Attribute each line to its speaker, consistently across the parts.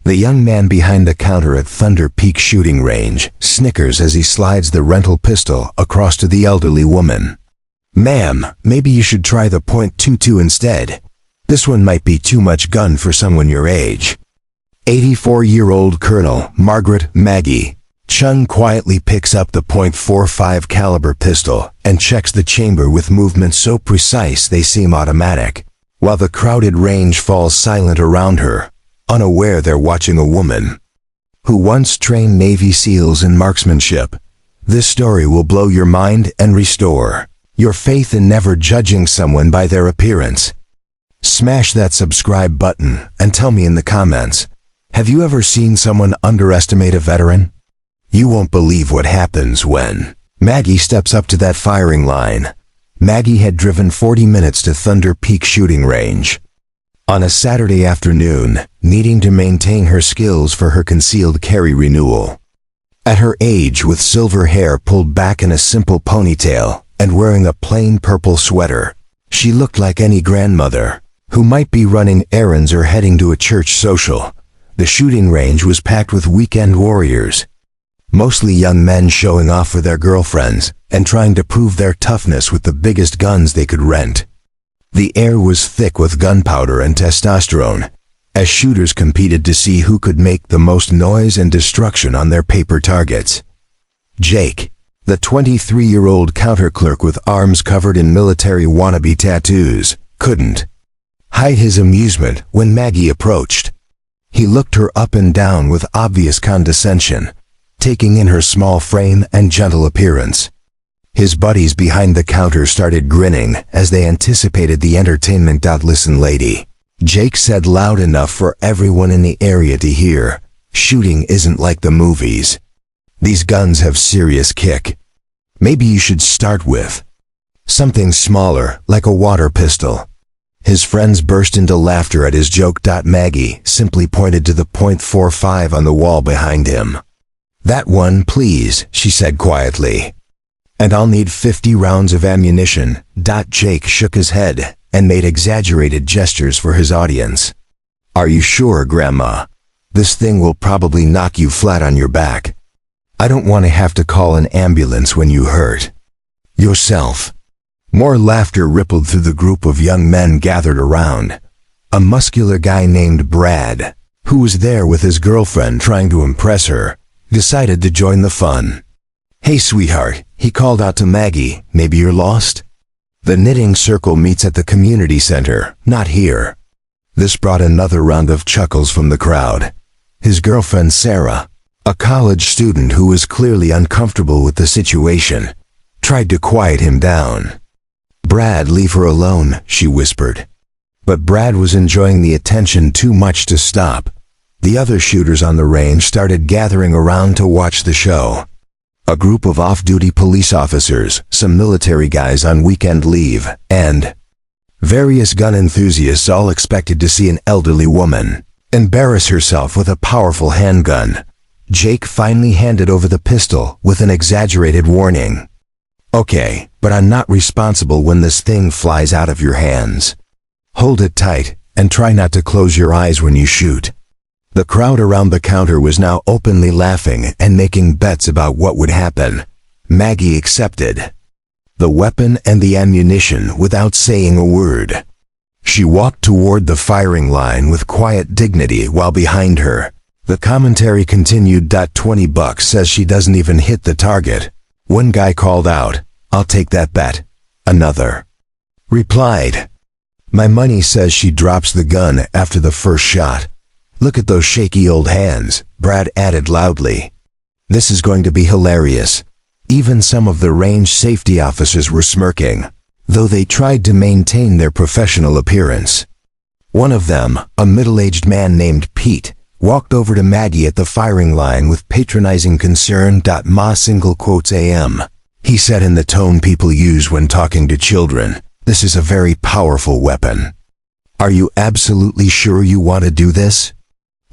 Speaker 1: The young man behind the counter at Thunder Peak Shooting Range snickers as he slides the rental pistol across to the elderly woman. "Ma'am, maybe you should try the .22 instead. This one might be too much gun for someone your age." 84-year-old Colonel Margaret Maggie Chung quietly picks up the .45 caliber pistol and checks the chamber with movements so precise they seem automatic, while the crowded range falls silent around her, unaware they're watching a woman who once trained Navy SEALs in marksmanship. This story will blow your mind and restore your faith in never judging someone by their appearance. Smash that subscribe button and tell me in the comments, have you ever seen someone underestimate a veteran? You won't believe what happens when Maggie steps up to that firing line. Maggie had driven 40 minutes to Thunder Peak Shooting Range on a Saturday afternoon, needing to maintain her skills for her concealed carry renewal. At her age, with silver hair pulled back in a simple ponytail and wearing a plain purple sweater, she looked like any grandmother who might be running errands or heading to a church social. The shooting range was packed with weekend warriors, mostly young men showing off for their girlfriends and trying to prove their toughness with the biggest guns they could rent. The air was thick with gunpowder and testosterone, as shooters competed to see who could make the most noise and destruction on their paper targets. Jake, the 23-year-old counter clerk with arms covered in military wannabe tattoos, couldn't hide his amusement when Maggie approached. He looked her up and down with obvious condescension, taking in her small frame and gentle appearance. His buddies behind the counter started grinning as they anticipated the entertainment. "Listen, lady," Jake said loud enough for everyone in the area to hear. "Shooting isn't like the movies. These guns have serious kick. Maybe you should start with something smaller, like a water pistol." His friends burst into laughter at his joke. Maggie simply pointed to the .45 on the wall behind him. "That one, please," she said quietly. "And I'll need 50 rounds of ammunition." Jake shook his head and made exaggerated gestures for his audience. "Are you sure, Grandma? This thing will probably knock you flat on your back. I don't want to have to call an ambulance when you hurt yourself." More laughter rippled through the group of young men gathered around. A muscular guy named Brad, who was there with his girlfriend trying to impress her, decided to join the fun. "Hey, sweetheart," he called out to Maggie, "maybe you're lost? The knitting circle meets at the community center, not here." This brought another round of chuckles from the crowd. His girlfriend Sarah, a college student who was clearly uncomfortable with the situation, tried to quiet him down. "Brad, leave her alone," she whispered. But Brad was enjoying the attention too much to stop. The other shooters on the range started gathering around to watch the show. A group of off-duty police officers, some military guys on weekend leave, and various gun enthusiasts all expected to see an elderly woman embarrass herself with a powerful handgun. Jake finally handed over the pistol with an exaggerated warning. "Okay, but I'm not responsible when this thing flies out of your hands. Hold it tight and try not to close your eyes when you shoot." The crowd around the counter was now openly laughing and making bets about what would happen. Maggie accepted the weapon and the ammunition without saying a word. She walked toward the firing line with quiet dignity while behind her, the commentary continued. $20 says she doesn't even hit the target. One guy called out, "I'll take that bet." Another replied, "My money says she drops the gun after the first shot." "Look at those shaky old hands," Brad added loudly. "This is going to be hilarious." Even some of the range safety officers were smirking, though they tried to maintain their professional appearance. One of them, a middle-aged man named Pete, walked over to Maggie at the firing line with patronizing concern. "Ma," he said in the tone people use when talking to children, "this is a very powerful weapon. Are you absolutely sure you want to do this?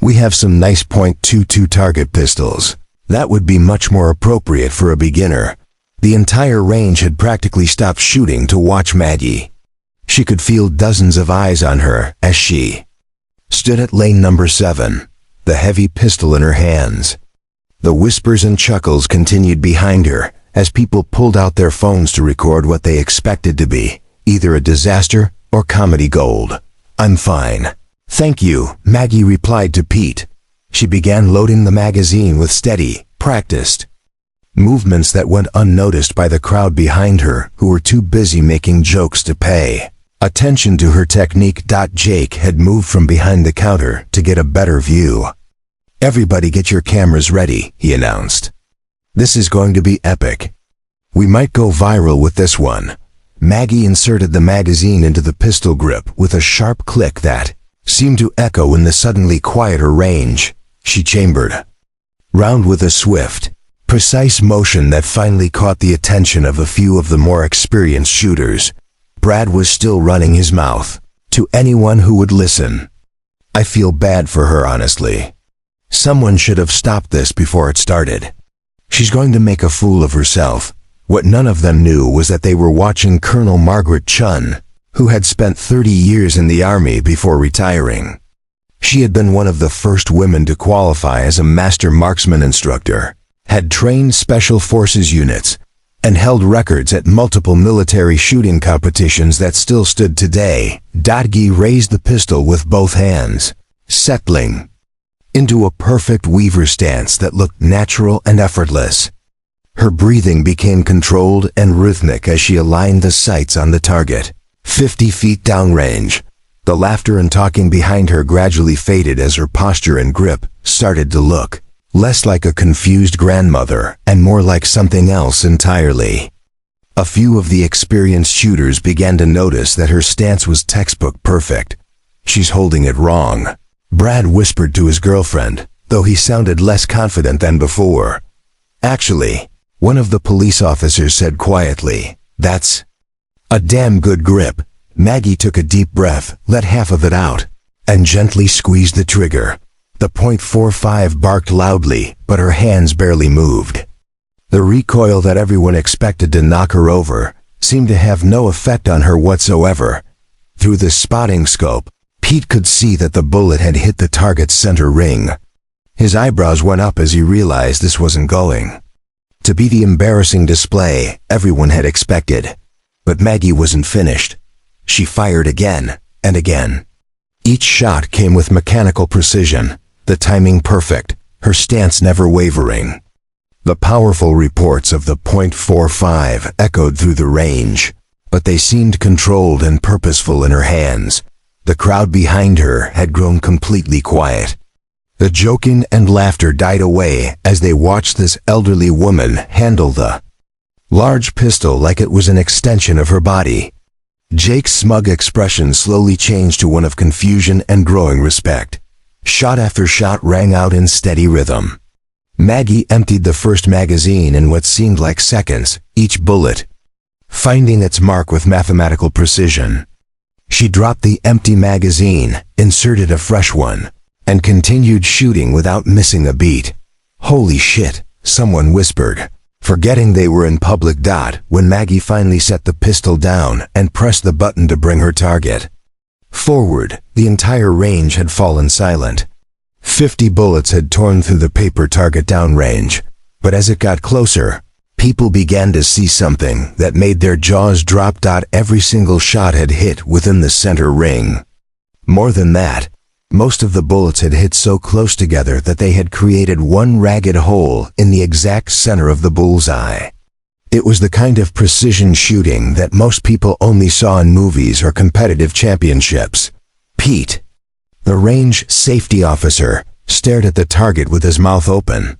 Speaker 1: We have some nice .22 target pistols. That would be much more appropriate for a beginner." The entire range had practically stopped shooting to watch Maggie. She could feel dozens of eyes on her as she stood at lane number 7. the heavy pistol in her hands. The whispers and chuckles continued behind her as people pulled out their phones to record what they expected to be either a disaster or comedy gold. "I'm fine. Thank you," Maggie replied to Pete. She began loading the magazine with steady, practiced movements that went unnoticed by the crowd behind her, who were too busy making jokes to pay attention to her technique. Jake had moved from behind the counter to get a better view. "Everybody get your cameras ready," he announced. "This is going to be epic. We might go viral with this one." Maggie inserted the magazine into the pistol grip with a sharp click that seemed to echo in the suddenly quieter range. She chambered round with a swift, precise motion that finally caught the attention of a few of the more experienced shooters. Brad was still running his mouth to anyone who would listen. "I feel bad for her, honestly. Someone should have stopped this before it started. She's going to make a fool of herself." What none of them knew was that they were watching Colonel Margaret Chun, who had spent 30 years in the Army before retiring. She had been one of the first women to qualify as a master marksman instructor, had trained special forces units, and held records at multiple military shooting competitions that still stood today. Guy raised the pistol with both hands, settling into a perfect weaver stance that looked natural and effortless. Her breathing became controlled and rhythmic as she aligned the sights on the target. 50 feet downrange, the laughter and talking behind her gradually faded as her posture and grip started to look less like a confused grandmother and more like something else entirely. A few of the experienced shooters began to notice that her stance was textbook perfect. "She's holding it wrong," Brad whispered to his girlfriend, though he sounded less confident than before. "Actually," one of the police officers said quietly, "that's a damn good grip." Maggie took a deep breath, let half of it out, and gently squeezed the trigger. The .45 barked loudly, but her hands barely moved. The recoil that everyone expected to knock her over seemed to have no effect on her whatsoever. Through the spotting scope, Pete could see that the bullet had hit the target's center ring. His eyebrows went up as he realized this wasn't going to be the embarrassing display everyone had expected. But Maggie wasn't finished. She fired again and again. Each shot came with mechanical precision, the timing perfect, her stance never wavering. The powerful reports of the .45 echoed through the range, but they seemed controlled and purposeful in her hands. The crowd behind her had grown completely quiet. The joking and laughter died away as they watched this elderly woman handle the large pistol like it was an extension of her body. Jake's smug expression slowly changed to one of confusion and growing respect. Shot after shot rang out in steady rhythm. Maggie emptied the first magazine in what seemed like seconds, each bullet finding its mark with mathematical precision. She dropped the empty magazine, inserted a fresh one, and continued shooting without missing a beat. "Holy shit," someone whispered, forgetting they were in public. When Maggie finally set the pistol down and pressed the button to bring her target forward, the entire range had fallen silent. 50 bullets had torn through the paper target downrange, but as it got closer, people began to see something that made their jaws drop. Every single shot had hit within the center ring. More than that, most of the bullets had hit so close together that they had created one ragged hole in the exact center of the bullseye. It was the kind of precision shooting that most people only saw in movies or competitive championships. Pete, the range safety officer, stared at the target with his mouth open.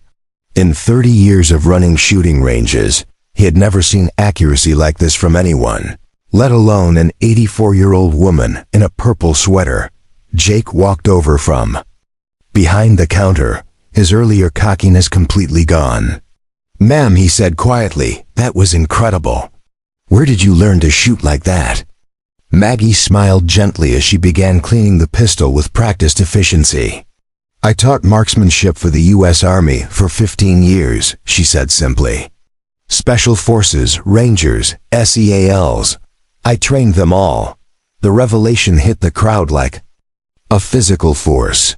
Speaker 1: In 30 years of running shooting ranges, he had never seen accuracy like this from anyone, let alone an 84-year-old woman in a purple sweater. Jake walked over from behind the counter, his earlier cockiness completely gone. "Ma'am," he said quietly, "that was incredible. Where did you learn to shoot like that?" Maggie smiled gently as she began cleaning the pistol with practiced efficiency. "I taught marksmanship for the U.S. Army for 15 years, she said simply. "Special Forces, Rangers, SEALs. I trained them all." The revelation hit the crowd like a physical force.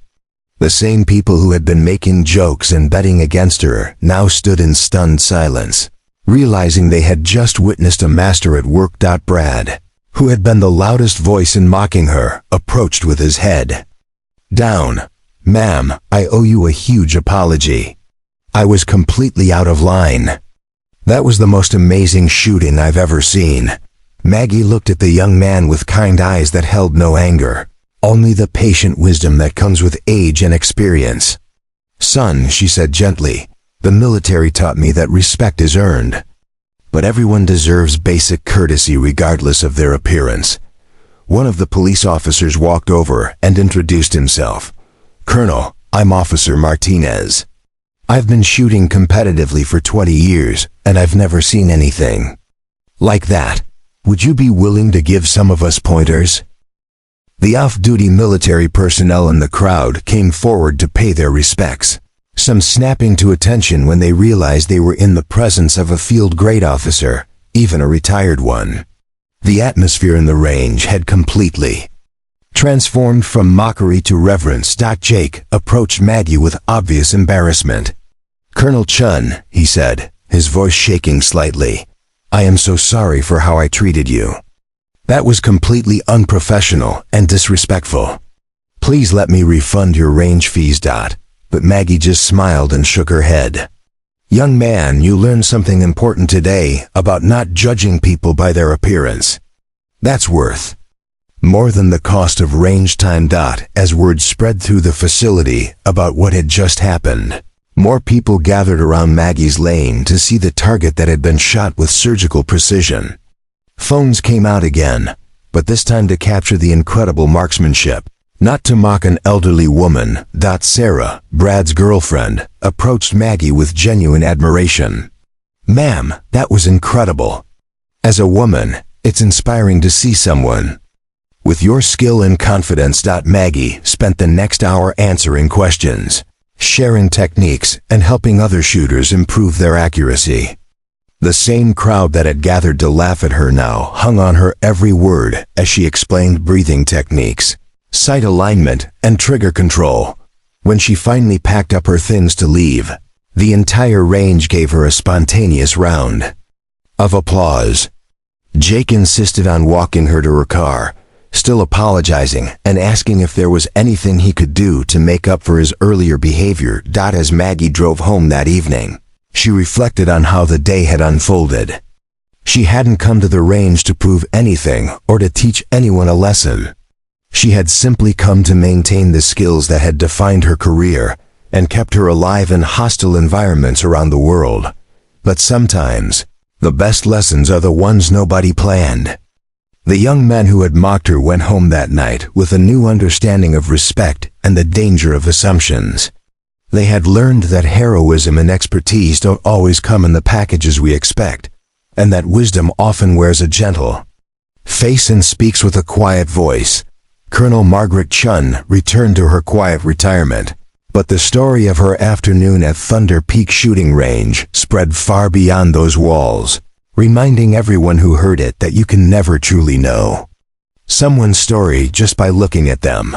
Speaker 1: The same people who had been making jokes and betting against her now stood in stunned silence, realizing they had just witnessed a master at work. Brad, who had been the loudest voice in mocking her, approached with his head down. "Ma'am, I owe you a huge apology. I was completely out of line. That was the most amazing shooting I've ever seen." Maggie looked at the young man with kind eyes that held no anger, only the patient wisdom that comes with age and experience. "Son," she said gently, "the military taught me that respect is earned. But everyone deserves basic courtesy regardless of their appearance." One of the police officers walked over and introduced himself. "Colonel, I'm Officer Martinez. I've been shooting competitively for 20 years, and I've never seen anything like that. Would you be willing to give some of us pointers?" The off-duty military personnel in the crowd came forward to pay their respects, some snapping to attention when they realized they were in the presence of a field-grade officer, even a retired one. The atmosphere in the range had completely transformed from mockery to reverence. Jake approached Maggie with obvious embarrassment. "Colonel Chun," he said, his voice shaking slightly, "I am so sorry for how I treated you. That was completely unprofessional and disrespectful. Please let me refund your range fees." But Maggie just smiled and shook her head. "Young man, you learned something important today about not judging people by their appearance. That's worth more than the cost of range time." As word spread through the facility about what had just happened, more people gathered around Maggie's lane to see the target that had been shot with surgical precision. Phones came out again, but this time to capture the incredible marksmanship, not to mock an elderly woman. Sarah, Brad's girlfriend, approached Maggie with genuine admiration. "Ma'am, that was incredible. As a woman, it's inspiring to see someone with your skill and confidence." Maggie spent the next hour answering questions, sharing techniques, and helping other shooters improve their accuracy. The same crowd that had gathered to laugh at her now hung on her every word as she explained breathing techniques, sight alignment, and trigger control. When she finally packed up her things to leave, the entire range gave her a spontaneous round of applause. Jake insisted on walking her to her car, still apologizing and asking if there was anything he could do to make up for his earlier behavior. As Maggie drove home that evening, she reflected on how the day had unfolded. She hadn't come to the range to prove anything or to teach anyone a lesson. She had simply come to maintain the skills that had defined her career and kept her alive in hostile environments around the world. But sometimes, the best lessons are the ones nobody planned. The young men who had mocked her went home that night with a new understanding of respect and the danger of assumptions. They had learned that heroism and expertise don't always come in the packages we expect, and that wisdom often wears a gentle face and speaks with a quiet voice. Colonel Margaret Chun returned to her quiet retirement, but the story of her afternoon at Thunder Peak shooting range spread far beyond those walls, reminding everyone who heard it that you can never truly know someone's story just by looking at them.